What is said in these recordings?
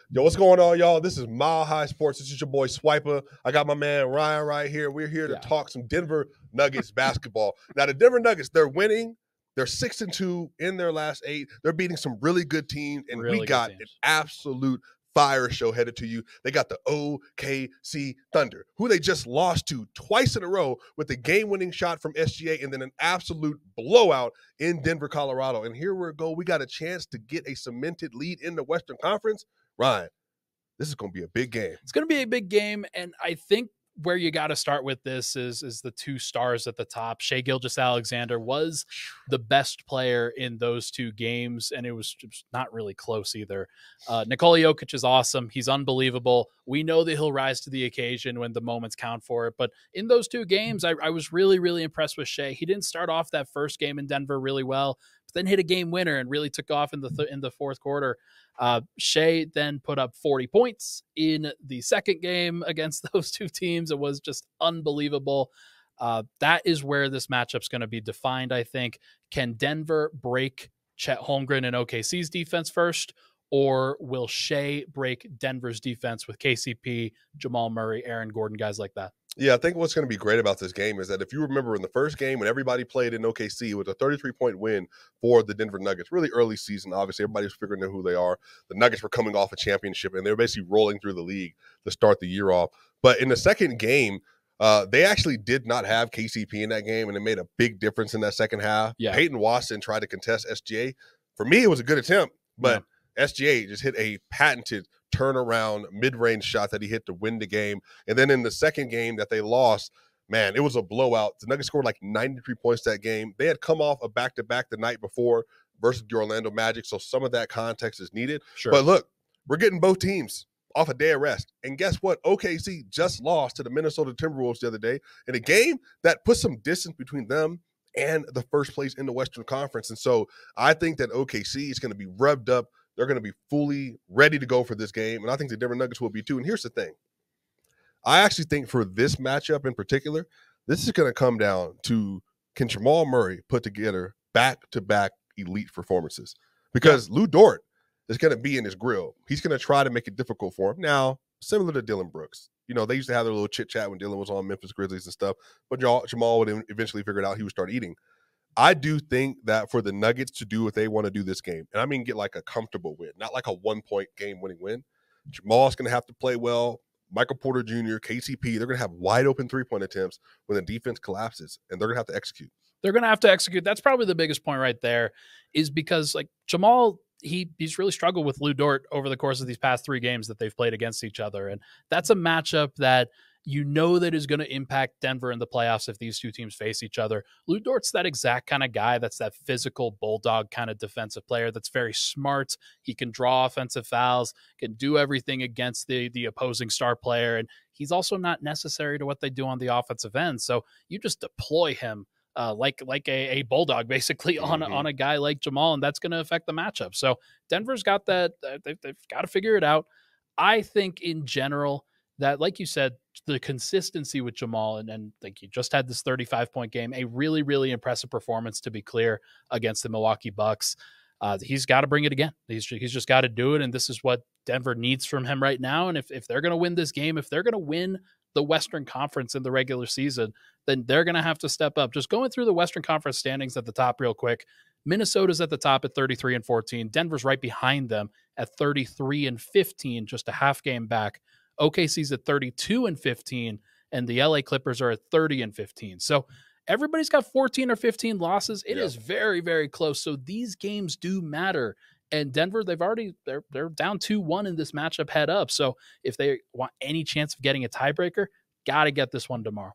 Yo, what's going on, y'all? This is Mile High Sports. This is your boy Swipa. I got my man Ryan right here. We're here to talk some Denver Nuggets basketball. Now, the Denver Nuggets, they're winning. They're 6-2 in their last 8. They're beating some really good teams, and we got an absolute fire show headed to you. They got the OKC Thunder, who they just lost to twice in a row with a game-winning shot from SGA and then an absolute blowout in Denver, Colorado. And here we go. We got a chance to get a cemented lead in the Western Conference. Ryan, this is going to be a big game. It's going to be a big game, and I think where you got to start with this is the two stars at the top. Shai Gilgeous-Alexander was the best player in those two games, and it was just not really close either. Nikola Jokic is awesome. He's unbelievable. We know that he'll rise to the occasion when the moments count for it, but in those two games, I was really, really impressed with Shai. He didn't start off that first game in Denver really well, but then hit a game winner and really took off in the fourth quarter. Shai then put up 40 points in the second game against those two teams. It was just unbelievable. That is where this matchup's going to be defined, I think. Can Denver break Chet Holmgren and OKC's defense first, or will Shai break Denver's defense with KCP, Jamal Murray, Aaron Gordon, guys like that? Yeah, I think what's going to be great about this game is that if you remember in the first game when everybody played in OKC, it was a 33-point win for the Denver Nuggets. Really early season, obviously. Everybody was figuring out who they are. The Nuggets were coming off a championship, and they were basically rolling through the league to start the year off. But in the second game, they actually did not have KCP in that game, and it made a big difference in that second half. Yeah. Peyton Watson tried to contest SGA. For me, it was a good attempt, but SGA just hit a patented turnaround mid-range shot that he hit to win the game. And then in the second game that they lost, man, it was a blowout. The Nuggets scored like 93 points that game. They had come off a back-to-back the night before versus the Orlando Magic, so some of that context is needed. Sure. But look, we're getting both teams off a day of rest. And guess what? OKC just lost to the Minnesota Timberwolves the other day in a game that put some distance between them and the first place in the Western Conference. And so I think that OKC is going to be revved up. They're going to be fully ready to go for this game, and I think the Denver Nuggets will be too. And here's the thing. I actually think for this matchup in particular, this is going to come down to can Jamal Murray put together back-to-back elite performances? Because Lou Dort is going to be in his grill. He's going to try to make it difficult for him. Now, similar to Dylan Brooks. You know, they used to have their little chit-chat when Dylan was on Memphis Grizzlies and stuff, but Jamal would eventually figure it out. He would start eating. I do think that for the Nuggets to do what they want to do this game, and I mean get like a comfortable win, not like a one-point game-winning win, Jamal's going to have to play well. Michael Porter Jr., KCP, they're going to have wide-open three-point attempts when the defense collapses, and they're going to have to execute. They're going to have to execute. That's probably the biggest point right there, is because like Jamal, he's really struggled with Lou Dort over the course of these past 3 games that they've played against each other, and that's a matchup that you know that is going to impact Denver in the playoffs if these two teams face each other. Lou Dort's that exact kind of guy. That's that physical bulldog kind of defensive player that's very smart. He can draw offensive fouls, can do everything against the opposing star player, and he's also not necessary to what they do on the offensive end. So you just deploy him like a bulldog, basically, on a guy like Jamal, and that's going to affect the matchup. So Denver's got that. They've got to figure it out. I think in general that, like you said, the consistency with Jamal, and like he just had this 35-point game, a really, really impressive performance, to be clear, against the Milwaukee Bucks. He's got to bring it again. He's just got to do it, and this is what Denver needs from him right now. And if they're going to win this game, if they're going to win the Western Conference in the regular season, then they're going to have to step up. Just going through the Western Conference standings at the top real quick, Minnesota's at the top at 33-14. Denver's right behind them at 33-15, just a half game back. OKC's at 32-15, and the LA Clippers are at 30-15. So everybody's got 14 or 15 losses. It is very, very close. So these games do matter. And Denver, they're down 2-1 in this matchup head up. So if they want any chance of getting a tiebreaker, got to get this one tomorrow.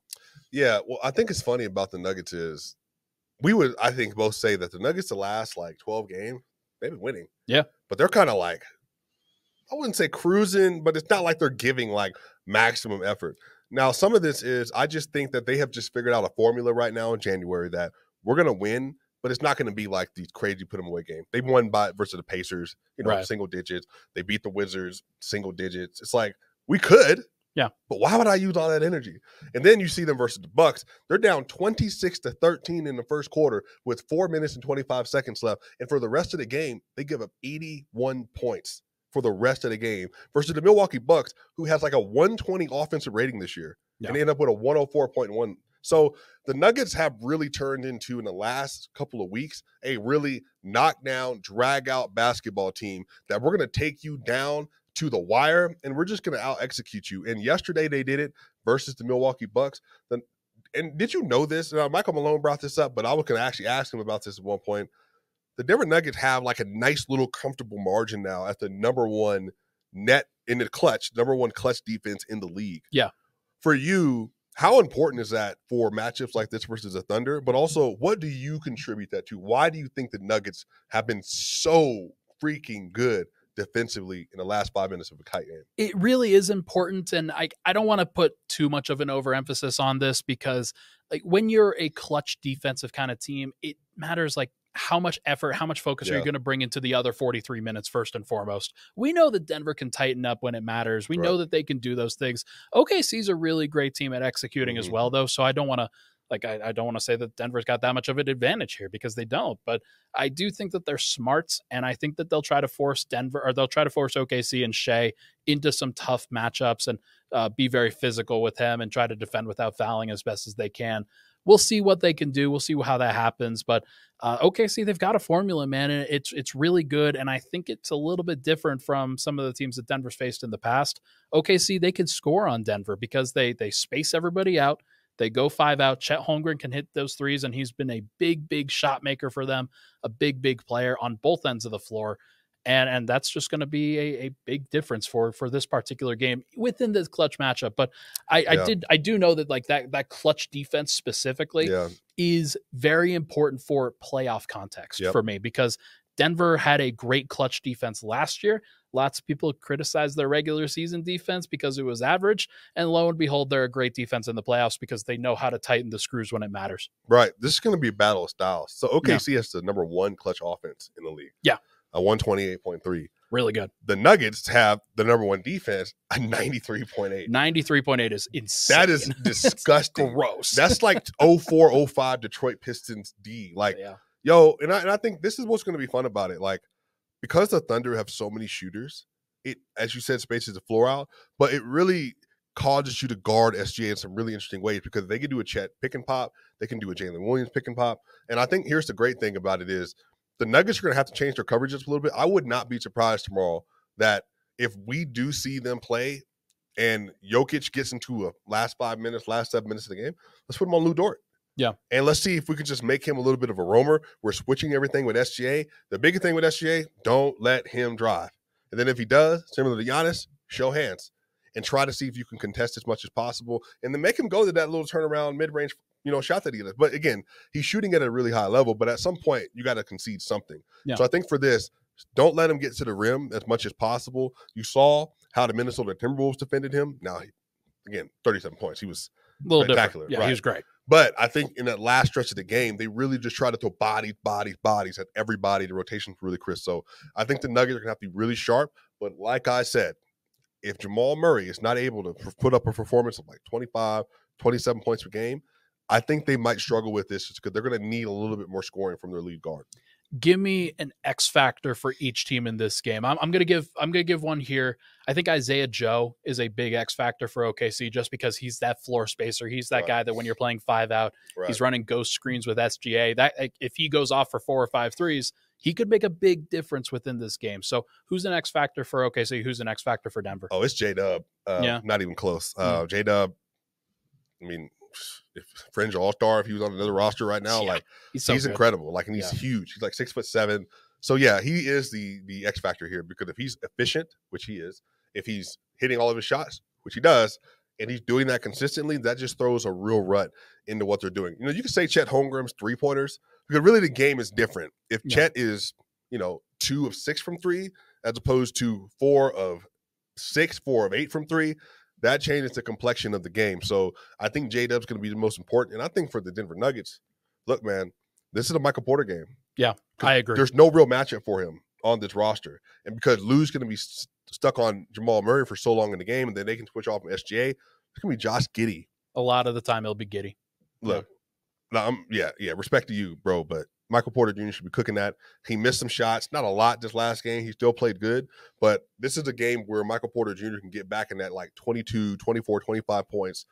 Yeah, well, I think it's funny about the Nuggets is we would, I think, both say that the Nuggets the last like 12 games, they've been winning. Yeah. But they're kind of like, I wouldn't say cruising, but it's not like they're giving like maximum effort. Now, some of this is I just think that they have just figured out a formula right now in January that we're going to win, but it's not going to be like these crazy put them away games. They won versus the Pacers, single digits. They beat the Wizards, single digits. It's like we could, but why would I use all that energy? And then you see them versus the Bucks. They're down 26-13 in the first quarter with 4 minutes and 25 seconds left. And for the rest of the game, they give up 81 points. for the rest of the game versus the Milwaukee Bucks, who has like a 120 offensive rating this year. Yeah. And they end up with a 104.1. So the Nuggets have really turned into, in the last couple of weeks, a really knockdown, drag-out basketball team that we're going to take you down to the wire, and we're just going to out-execute you. And yesterday they did it versus the Milwaukee Bucks. And did you know this? Michael Malone brought this up, but I was going to actually ask him about this at one point. The Denver Nuggets have like a nice little comfortable margin now at the number one net in the clutch, number one clutch defense in the league. Yeah. For you, how important is that for matchups like this versus the Thunder? But also, what do you contribute that to? Why do you think the Nuggets have been so freaking good defensively in the last 5 minutes of a kite game? It really is important, and I don't want to put too much of an overemphasis on this because like when you're a clutch defensive kind of team, it matters like how much effort, how much focus are you going to bring into the other 43 minutes first and foremost. We know that Denver can tighten up when it matters. We know that they can do those things. OKC's a really great team at executing as well, though, so I don't want to I don't want to say that Denver's got that much of an advantage here because they don't, but I do think that they're smart, and I think that they'll try to force OKC and Shai into some tough matchups and be very physical with him and try to defend without fouling as best as they can. We'll see what they can do. We'll see how that happens, but OKC, they've got a formula, man, and it's really good, and I think it's a little bit different from some of the teams that Denver's faced in the past. OKC, they can score on Denver because they space everybody out. They go 5 out. Chet Holmgren can hit those threes, and he's been a big shot maker for them, a big player on both ends of the floor. And that's just going to be a big difference for this particular game within this clutch matchup. But I do know that like that clutch defense specifically is very important for playoff context for me because Denver had a great clutch defense last year. Lots of people criticized their regular season defense because it was average. And lo and behold, they're a great defense in the playoffs because they know how to tighten the screws when it matters. Right. This is going to be a battle of styles. So OKC has the number one clutch offense in the league. Yeah. A 128.3. Really good. The Nuggets have the number one defense, a 93.8. 93.8 is insane. That is disgusting. Gross. That's like 04-05 Detroit Pistons D. Like, yo, and I think this is what's going to be fun about it. Like, because the Thunder have so many shooters, it, as you said, spaces the floor out, but it really causes you to guard SGA in some really interesting ways because they can do a Chet pick and pop. They can do a Jalen Williams pick and pop. And I think here's the great thing about it is the Nuggets are going to have to change their coverage just a little bit. I would not be surprised tomorrow that if we do see them play and Jokic gets into a last 7 minutes of the game, let's put him on Lou Dort. Yeah. And let's see if we can just make him a little bit of a roamer. We're switching everything with SGA. The biggest thing with SGA, don't let him drive. And then if he does, similar to Giannis, show hands and try to see if you can contest as much as possible. And then make him go to that little turnaround mid-range, shot that he does. But again, he's shooting at a really high level, but at some point you got to concede something. Yeah. So I think for this, don't let him get to the rim as much as possible. You saw how the Minnesota Timberwolves defended him. Now, again, 37 points. He was a little spectacular. Yeah, right? He was great. But I think in that last stretch of the game, they really just try to throw bodies at everybody. The rotation's really crisp. So I think the Nuggets are going to have to be really sharp. But like I said, if Jamal Murray is not able to put up a performance of like 25, 27 points per game, I think they might struggle with this because they're going to need a little bit more scoring from their lead guard. Give me an X factor for each team in this game. I'm gonna give one here. I think Isaiah Joe is a big X factor for OKC just because he's that floor spacer. He's that guy that when you're playing 5 out, he's running ghost screens with SGA. That if he goes off for 4 or 5 threes, he could make a big difference within this game. So who's an X factor for OKC? Who's an X factor for Denver? Oh, it's J-Dub. Not even close. J-Dub, I mean, if fringe all-star, if he was on another roster right now, like he's incredible. Like, and he's huge. He's like 6'7". So yeah, he is the X factor here because if he's efficient, which he is, if he's hitting all of his shots, which he does, and he's doing that consistently, that just throws a real rut into what they're doing. You can say Chet Holmgren's 3-pointers because really the game is different. If Chet is, 2 of 6 from 3 as opposed to 4 of 6, 4 of 8 from 3, that changes the complexion of the game. So I think J-Dub's going to be the most important. And I think for the Denver Nuggets, look, man, this is a Michael Porter game. Yeah, I agree. There's no real matchup for him on this roster. And because Lou's going to be stuck on Jamal Murray for so long in the game, and then they can switch off from SGA, it's going to be Josh Giddey. A lot of the time it'll be Giddey. Look, respect to you, bro, but Michael Porter Jr. should be cooking that. He missed some shots, not a lot this last game. He still played good, but this is a game where Michael Porter Jr. can get back in that like 22, 24, 25 points,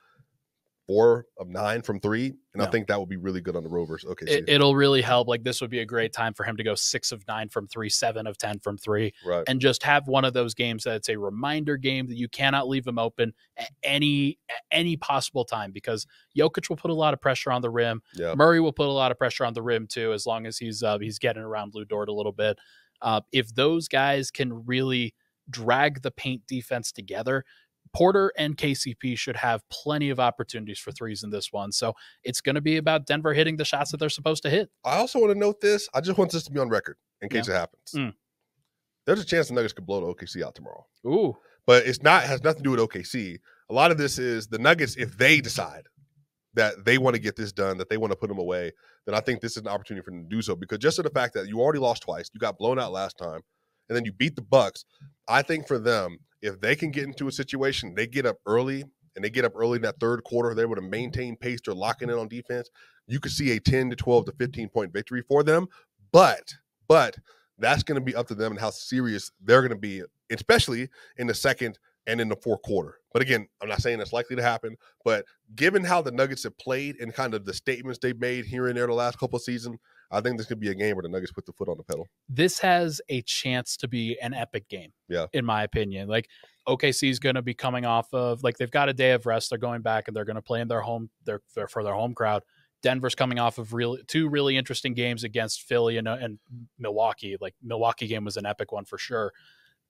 4 of 9 from 3, and I think that would be really good on the road versus OKC. It'll really help. Like, this would be a great time for him to go 6 of 9 from 3, 7 of 10 from 3, right, and just have one of those games that's a reminder game that you cannot leave him open at any possible time, because Jokic will put a lot of pressure on the rim. Yeah. Murray will put a lot of pressure on the rim too, as long as he's getting around Lou Dort a little bit. If those guys can really drag the paint defense together, Porter and KCP should have plenty of opportunities for threes in this one. So it's going to be about Denver hitting the shots that they're supposed to hit. I also want to note this. I just want this to be on record in case it happens. There's a chance the Nuggets could blow the OKC out tomorrow. Ooh. But has nothing to do with OKC. A lot of this is the Nuggets, if they decide that they want to get this done, that they want to put them away, then I think this is an opportunity for them to do so. Because just of the fact that you already lost twice, you got blown out last time, and then you beat the Bucks, I think for them, if they can get into a situation, they get up early, and they get up early in that third quarter, they're able to maintain pace, they're locking in on defense, you could see a 10 to 12 to 15-point victory for them. But that's going to be up to them and how serious they're going to be, especially in the second and in the fourth quarter. But again, I'm not saying that's likely to happen, but given how the Nuggets have played and kind of the statements they've made here and there the last couple of seasons, I think this could be a game where the Nuggets put the foot on the pedal. This has a chance to be an epic game, in my opinion. Like, OKC is going to be coming off of, like, they've got a day of rest. They're going back and they're going to play in their home, for their home crowd. Denver's coming off of two really interesting games against Philly and Milwaukee. Like, Milwaukee game was an epic one for sure.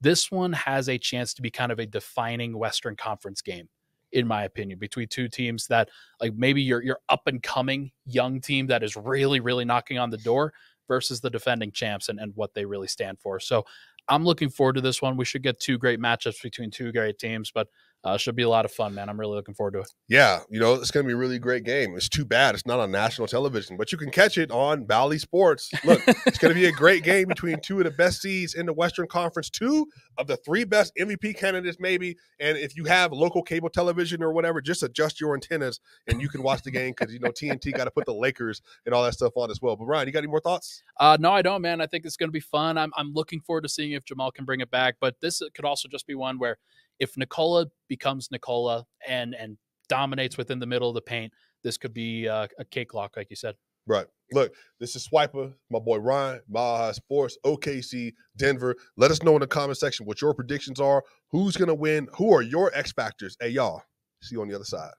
This one has a chance to be kind of a defining Western Conference game, in my opinion, between two teams that, like, maybe your up and coming young team that is really, really knocking on the door versus the defending champs and what they really stand for. So I'm looking forward to this one. We should get 2 great matchups between 2 great teams, but should be a lot of fun, man. I'm really looking forward to it. Yeah, it's going to be a really great game. It's too bad it's not on national television, but you can catch it on Valley Sports. Look, it's going to be a great game between 2 of the best seeds in the Western Conference, 2 of the 3 best MVP candidates maybe, and if you have local cable television or whatever, just adjust your antennas and you can watch the game because, TNT got to put the Lakers and all that stuff on as well. But Ryan, you got any more thoughts? No, I don't, man. I think it's going to be fun. I'm looking forward to seeing if Jamal can bring it back, but this could also just be one where if Nikola becomes Nikola and dominates within the middle of the paint, this could be a cakewalk, like you said. Right. Look, this is Swipa, my boy Ryan, Baja Sports, OKC, Denver. Let us know in the comment section what your predictions are. Who's going to win? Who are your X factors? Hey, y'all, see you on the other side.